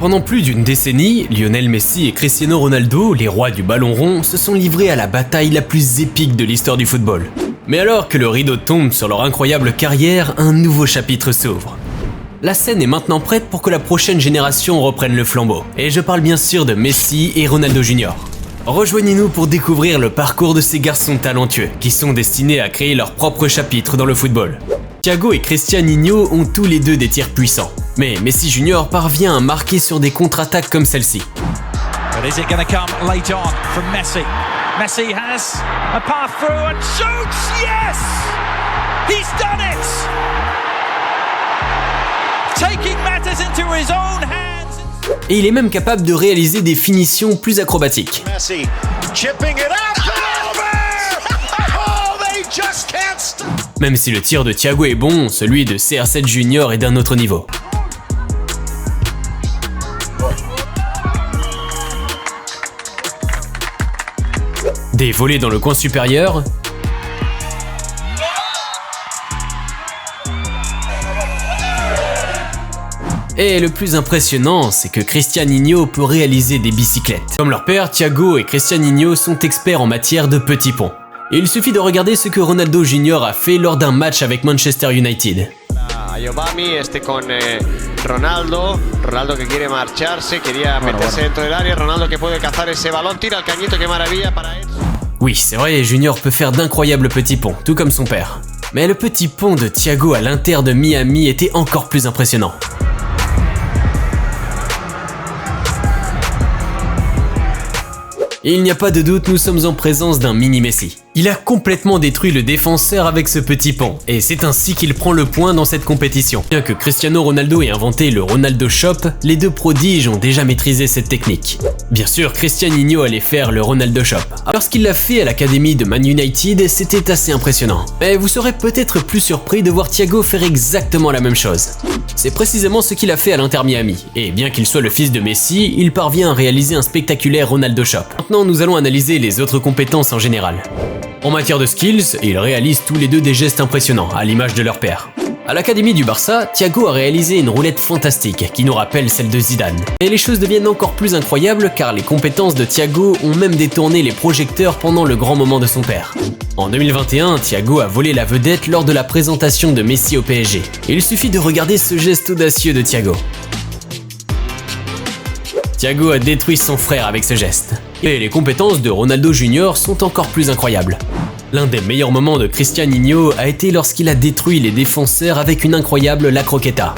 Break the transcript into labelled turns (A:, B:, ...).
A: Pendant plus d'une décennie, Lionel Messi et Cristiano Ronaldo, les rois du ballon rond, se sont livrés à la bataille la plus épique de l'histoire du football. Mais alors que le rideau tombe sur leur incroyable carrière, un nouveau chapitre s'ouvre. La scène est maintenant prête pour que la prochaine génération reprenne le flambeau. Et je parle bien sûr de Messi et Ronaldo Jr. Rejoignez-nous pour découvrir le parcours de ces garçons talentueux, qui sont destinés à créer leur propre chapitre dans le football. Thiago et Cristianinho ont tous les deux des tirs puissants. Mais Messi Jr. parvient à marquer sur des contre-attaques comme celle-ci.
B: But is it going to come late on from Messi? Messi has a path through and shoots! Yes! He's done it! Taking matters into his own hands.
A: Et il est même capable de réaliser des finitions plus acrobatiques.
C: Messi chipping it up and over! Oh, they just can't stop.
A: Même si le tir de Thiago est bon, celui de CR7 Junior est d'un autre niveau. Des volées dans le coin supérieur. Et le plus impressionnant, c'est que Cristianinho peut réaliser des bicyclettes. Comme leur père, Thiago et Cristianinho sont experts en matière de petits ponts. Et il suffit de regarder ce que Ronaldo Jr. a fait lors d'un match avec Manchester United.
D: Ayobami, con Ronaldo que quiere marcharse, quería meterse dentro del área, Ronaldo que puede cazar ese balón, tira el cañito, qué maravilla para él.
A: Oui, c'est vrai, Junior peut faire d'incroyables petits ponts, tout comme son père. Mais le petit pont de Thiago à l'Inter de Miami était encore plus impressionnant. Et il n'y a pas de doute, nous sommes en présence d'un mini Messi. Il a complètement détruit le défenseur avec ce petit pont, et c'est ainsi qu'il prend le point dans cette compétition. Bien que Cristiano Ronaldo ait inventé le Ronaldo Shop, les deux prodiges ont déjà maîtrisé cette technique. Bien sûr, Cristianinho allait faire le Ronaldo Shop. Lorsqu'il l'a fait à l'académie de Man United, c'était assez impressionnant. Mais vous serez peut-être plus surpris de voir Thiago faire exactement la même chose. C'est précisément ce qu'il a fait à l'Inter Miami, et bien qu'il soit le fils de Messi, il parvient à réaliser un spectaculaire Ronaldo Shop. Maintenant, nous allons analyser les autres compétences en général. En matière de skills, ils réalisent tous les deux des gestes impressionnants, à l'image de leur père. À l'académie du Barça, Thiago a réalisé une roulette fantastique qui nous rappelle celle de Zidane. Et les choses deviennent encore plus incroyables car les compétences de Thiago ont même détourné les projecteurs pendant le grand moment de son père. En 2021, Thiago a volé la vedette lors de la présentation de Messi au PSG. Il suffit de regarder ce geste audacieux de Thiago. Thiago a détruit son frère avec ce geste. Et les compétences de Ronaldo Jr. sont encore plus incroyables. L'un des meilleurs moments de Cristianinho a été lorsqu'il a détruit les défenseurs avec une incroyable La Croqueta.